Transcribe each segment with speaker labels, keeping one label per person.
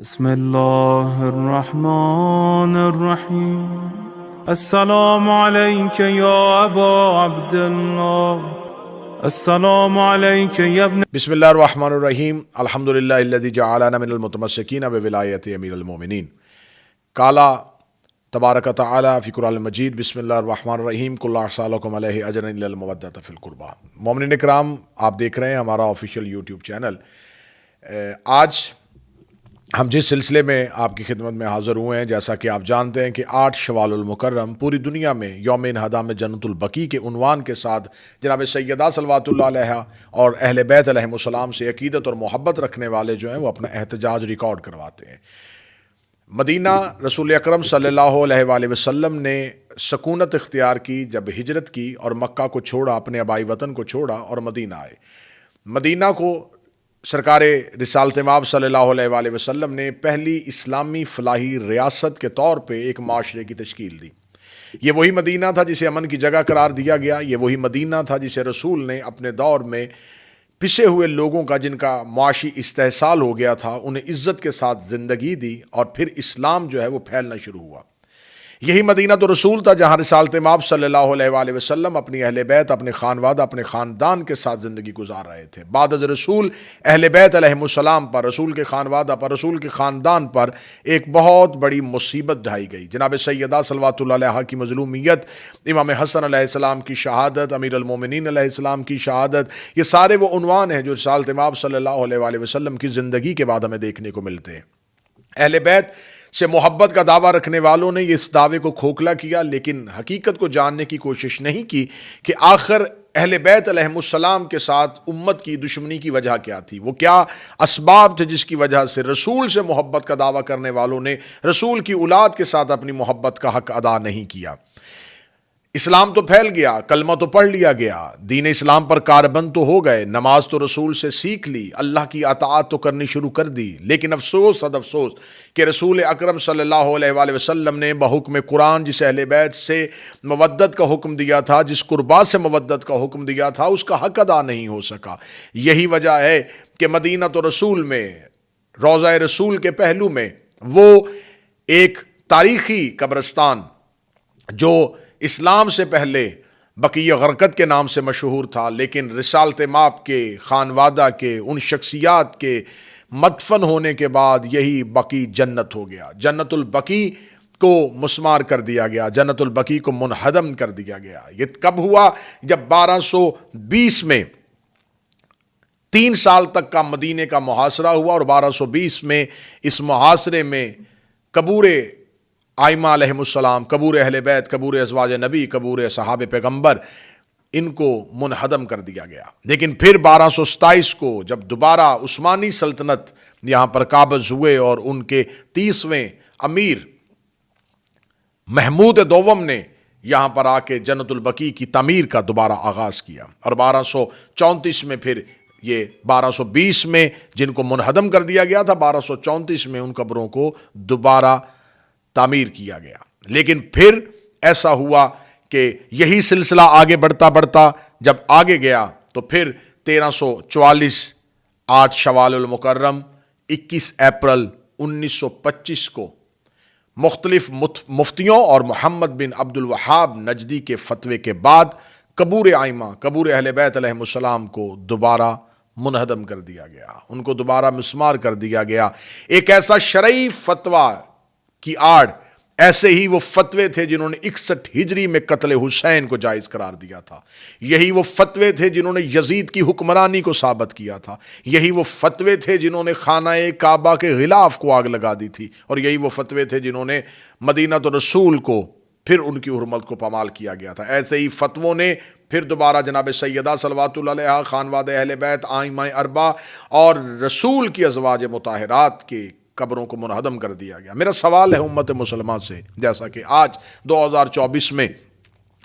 Speaker 1: بسم الله الرحمن الرحيم. السلام عليك يا أبا عبد الله. السلام عليك يا ابن.
Speaker 2: بسم اللہ الرحمن الرحیم. الحمدللہ الذی جعلنا من المتمسکین بولایت امیر المومنین. قال تبارک تعالی فی قرآن المجید. بسم اللہ الرحمن الرحیم. کل احسالکم علیہ اجر الا المودۃ فی القربہ. مومنین اکرام، آپ دیکھ رہے ہیں ہمارا آفیشیل یوٹیوب چینل. آج ہم جس سلسلے میں آپ کی خدمت میں حاضر ہوئے ہیں، جیسا کہ آپ جانتے ہیں کہ 8 شوال المکرم پوری دنیا میں یوم انہدام جنت البقیع کے عنوان کے ساتھ جناب سیدہ صلوات اللہ علیہا اور اہل بیت علیہم السلام سے عقیدت اور محبت رکھنے والے جو ہیں وہ اپنا احتجاج ریکارڈ کرواتے ہیں. مدینہ رسول اکرم صلی اللہ علیہ وآلہ وسلم نے سکونت اختیار کی جب ہجرت کی اور مکہ کو چھوڑا، اپنے آبائی وطن کو چھوڑا اور مدینہ آئے. مدینہ کو سرکار رسالت مآب صلی اللہ علیہ وآلہ وسلم نے پہلی اسلامی فلاحی ریاست کے طور پہ ایک معاشرے کی تشکیل دی. یہ وہی مدینہ تھا جسے امن کی جگہ قرار دیا گیا. یہ وہی مدینہ تھا جسے رسول نے اپنے دور میں پسے ہوئے لوگوں کا، جن کا معاشی استحصال ہو گیا تھا، انہیں عزت کے ساتھ زندگی دی اور پھر اسلام جو ہے وہ پھیلنا شروع ہوا. یہی مدینہ تو رسول تھا جہاں رسالت مآب صلی اللہ علیہ وآلہ وسلم اپنی اہل بیت، اپنے خانوادہ، اپنے خاندان کے ساتھ زندگی گزار رہے تھے. بعد از رسول اہل بیت علیہم السلام پر، رسول کے خانوادہ پر، رسول کے خاندان پر ایک بہت بڑی مصیبت ڈھائی گئی. جناب سیدہ صلوات اللہ علیہا کی مظلومیت، امام حسن علیہ السلام کی شہادت، امیر المومنین علیہ السلام کی شہادت، یہ سارے وہ عنوان ہیں جو رسالت مآب صلی اللہ علیہ وآلہ وسلم کی زندگی کے بعد ہمیں دیکھنے کو ملتے ہیں. اہل بیت سے محبت کا دعویٰ رکھنے والوں نے اس دعوے کو کھوکھلا کیا، لیکن حقیقت کو جاننے کی کوشش نہیں کی کہ آخر اہل بیت علیہم السلام کے ساتھ امت کی دشمنی کی وجہ کیا تھی. وہ کیا اسباب تھے جس کی وجہ سے رسول سے محبت کا دعویٰ کرنے والوں نے رسول کی اولاد کے ساتھ اپنی محبت کا حق ادا نہیں کیا. اسلام تو پھیل گیا، کلمہ تو پڑھ لیا گیا، دین اسلام پر کاربند تو ہو گئے، نماز تو رسول سے سیکھ لی، اللہ کی اطاعت تو کرنی شروع کر دی. لیکن افسوس صد افسوس کہ رسول اکرم صلی اللہ علیہ وآلہ وسلم نے بحکم قرآن جس اہل بیت سے مودت کا حکم دیا تھا، جس قربا سے مودت کا حکم دیا تھا، اس کا حق ادا نہیں ہو سکا. یہی وجہ ہے کہ مدینہ تو رسول میں، روضہ رسول کے پہلو میں، وہ ایک تاریخی قبرستان جو اسلام سے پہلے بقیع غرقد کے نام سے مشہور تھا، لیکن رسالت مآب کے خانوادہ کے ان شخصیات کے مدفن ہونے کے بعد یہی بقیع جنت ہو گیا. جنت البقیع کو مسمار کر دیا گیا، جنت البقیع کو منہدم کر دیا گیا. یہ کب ہوا؟ جب 1220 میں 3 سال تک کا مدینے کا محاصرہ ہوا اور 1220 میں اس محاصرے میں قبور آئمہ علیہم السلام، قبور اہل بیت، قبور ازواج نبی، قبور صحاب پیغمبر، ان کو منہدم کر دیا گیا. لیکن پھر 1227 کو جب دوبارہ عثمانی سلطنت یہاں پر قابض ہوئے اور ان کے 30ویں امیر محمود دوم نے یہاں پر آ کے جنت البقیع کی تعمیر کا دوبارہ آغاز کیا. اور 1234 میں پھر یہ 1220 میں جن کو منہدم کر دیا گیا تھا، 1234 میں ان قبروں کو دوبارہ تعمیر کیا گیا. لیکن پھر ایسا ہوا کہ یہی سلسلہ آگے بڑھتا بڑھتا جب آگے گیا تو پھر 1344 8 شوال المکرم 21 اپریل 1925 کو مختلف مفتیوں اور محمد بن عبد الوہاب نجدی کے فتوے کے بعد قبور آئمہ، قبور اہل بیت علیہم السلام کو دوبارہ منہدم کر دیا گیا، ان کو دوبارہ مسمار کر دیا گیا. ایک ایسا شرعی فتویٰ کی آڑ، ایسے ہی وہ فتوے تھے جنہوں نے 61 ہجری میں قتل حسین کو جائز قرار دیا تھا. یہی وہ فتوے تھے جنہوں نے یزید کی حکمرانی کو ثابت کیا تھا. یہی وہ فتوے تھے جنہوں نے خانہ کعبہ کے غلاف کو آگ لگا دی تھی. اور یہی وہ فتوے تھے جنہوں نے مدینہ تو رسول کو پھر ان کی حرمت کو پامال کیا گیا تھا. ایسے ہی فتووں نے پھر دوبارہ جناب سیدہ صلوات اللہ علیہا، خانواد اہل بیت، آئمہ اربعہ اور رسول کی ازواج مطہرات کے قبروں کو منہدم کر دیا گیا. میرا سوال ہے امت مسلمہ سے، جیسا کہ آج 2024 میں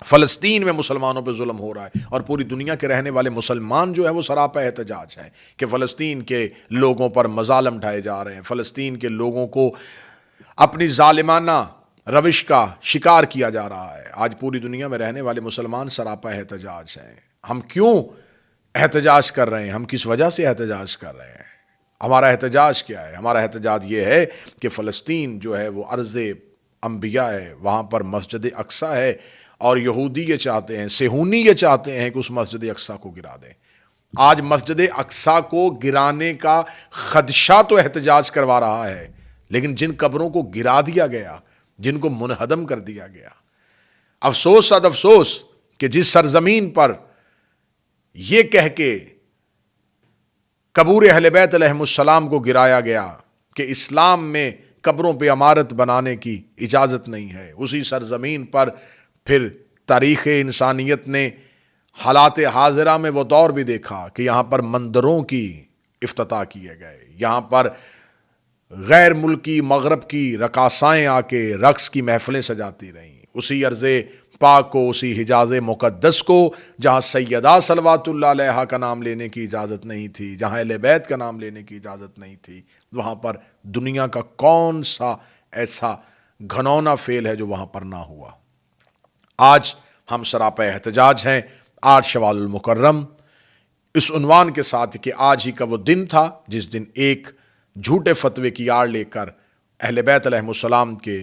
Speaker 2: فلسطین میں مسلمانوں پہ ظلم ہو رہا ہے اور پوری دنیا کے رہنے والے مسلمان جو ہیں وہ سراپا احتجاج ہیں کہ فلسطین کے لوگوں پر مظالم ڈھائے جا رہے ہیں، فلسطین کے لوگوں کو اپنی ظالمانہ روش کا شکار کیا جا رہا ہے. آج پوری دنیا میں رہنے والے مسلمان سراپا احتجاج ہیں. ہم کیوں احتجاج کر رہے ہیں؟ ہم کس وجہ سے احتجاج کر رہے ہیں؟ ہمارا احتجاج کیا ہے؟ ہمارا احتجاج یہ ہے کہ فلسطین جو ہے وہ ارض انبیاء ہے، وہاں پر مسجد اقصیٰ ہے، اور یہودی یہ چاہتے ہیں، صہیونی یہ چاہتے ہیں کہ اس مسجد اقصیٰ کو گرا دیں۔ آج مسجد اقصیٰ کو گرانے کا خدشہ تو احتجاج کروا رہا ہے، لیکن جن قبروں کو گرا دیا گیا، جن کو منہدم کر دیا گیا، افسوس صد افسوس کہ جس سرزمین پر یہ کہہ کے قبور اہل بیت علیہم السلام کو گرایا گیا کہ اسلام میں قبروں پہ عمارت بنانے کی اجازت نہیں ہے، اسی سرزمین پر پھر تاریخ انسانیت نے حالات حاضرہ میں وہ دور بھی دیکھا کہ یہاں پر مندروں کی افتتاح کیے گئے، یہاں پر غیر ملکی مغرب کی رقاصائیں آ کے رقص کی محفلیں سجاتی رہیں، اسی ارض پاک کو، اسی حجاز مقدس کو جہاں سیدہ صلوات اللہ علیہا کا نام لینے کی اجازت نہیں تھی، جہاں اہل بیت کا نام لینے کی اجازت نہیں تھی، وہاں پر دنیا کا کون سا ایسا گھنونا فعل ہے جو وہاں پر نہ ہوا۔ آج ہم سراپا احتجاج ہیں 8 شوال المکرم، اس عنوان کے ساتھ کہ آج ہی کا وہ دن تھا جس دن ایک جھوٹے فتوے کی آڑ لے کر اہل بیت علیہم السلام کے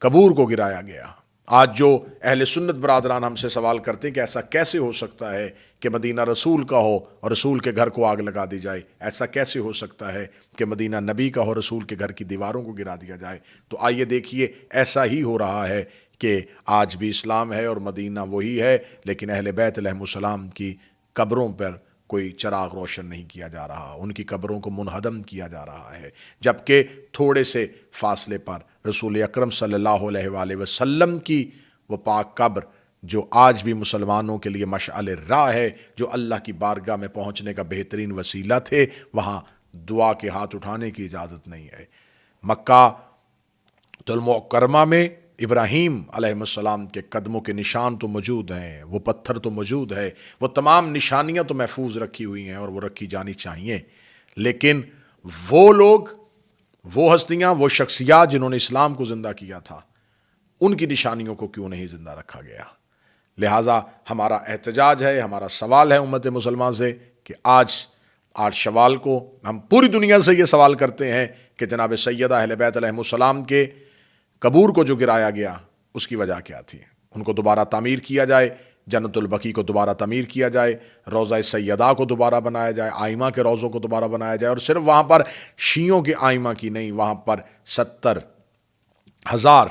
Speaker 2: قبور کو گرایا گیا۔ آج جو اہل سنت برادران ہم سے سوال کرتے ہیں کہ ایسا کیسے ہو سکتا ہے کہ مدینہ رسول کا ہو اور رسول کے گھر کو آگ لگا دی جائے، ایسا کیسے ہو سکتا ہے کہ مدینہ نبی کا ہو، رسول کے گھر کی دیواروں کو گرا دیا جائے، تو آئیے دیکھیے ایسا ہی ہو رہا ہے کہ آج بھی اسلام ہے اور مدینہ وہی ہے، لیکن اہل بیت علیہم السلام کی قبروں پر کوئی چراغ روشن نہیں کیا جا رہا، ان کی قبروں کو منہدم کیا جا رہا ہے، جبکہ تھوڑے سے فاصلے پر رسول اکرم صلی اللہ علیہ وآلہ وسلم کی وہ پاک قبر جو آج بھی مسلمانوں کے لیے مشعل راہ ہے، جو اللہ کی بارگاہ میں پہنچنے کا بہترین وسیلہ تھے، وہاں دعا کے ہاتھ اٹھانے کی اجازت نہیں ہے۔ مکہ المکرمہ میں ابراہیم علیہ السلام کے قدموں کے نشان تو موجود ہیں، وہ پتھر تو موجود ہے، وہ تمام نشانیاں تو محفوظ رکھی ہوئی ہیں اور وہ رکھی جانی چاہیے، لیکن وہ لوگ، وہ ہستیاں، وہ شخصیات جنہوں نے اسلام کو زندہ کیا تھا، ان کی نشانیوں کو کیوں نہیں زندہ رکھا گیا؟ لہٰذا ہمارا احتجاج ہے، ہمارا سوال ہے امت مسلمان سے کہ آج 8 شوال کو ہم پوری دنیا سے یہ سوال کرتے ہیں کہ جناب سیدہ اہل بیت علیہم السلام کے قبور کو جو گرایا گیا اس کی وجہ کیا تھی؟ ان کو دوبارہ تعمیر کیا جائے، جنت البقیع کو دوبارہ تعمیر کیا جائے، روضہ سیدہ کو دوبارہ بنایا جائے، آئمہ کے روضوں کو دوبارہ بنایا جائے، اور صرف وہاں پر شیعوں کے آئمہ کی نہیں، وہاں پر 70,000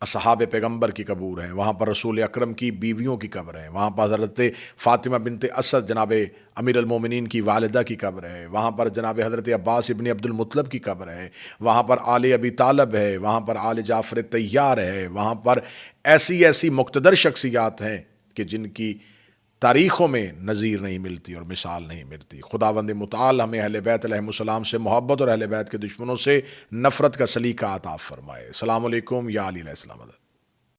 Speaker 2: اصحاب پیغمبر کی قبور ہیں، وہاں پر رسول اکرم کی بیویوں کی قبر ہیں، وہاں پر حضرت فاطمہ بنت اسد جناب امیر المومنین کی والدہ کی قبر ہے، وہاں پر جناب حضرت عباس ابن عبد المطلب کی قبر ہے، وہاں پر آل ابی طالب ہے، وہاں پر آل جعفر طیار ہے، وہاں پر ایسی مقتدر شخصیات ہیں کہ جن کی تاریخوں میں نظیر نہیں ملتی اور مثال نہیں ملتی۔ خداوند متعال ہمیں اہل بیت علیہم السلام سے محبت اور اہل بیت کے دشمنوں سے نفرت کا سلیقہ عطا فرمائے۔ السلام علیکم یا علی علیہ السلام۔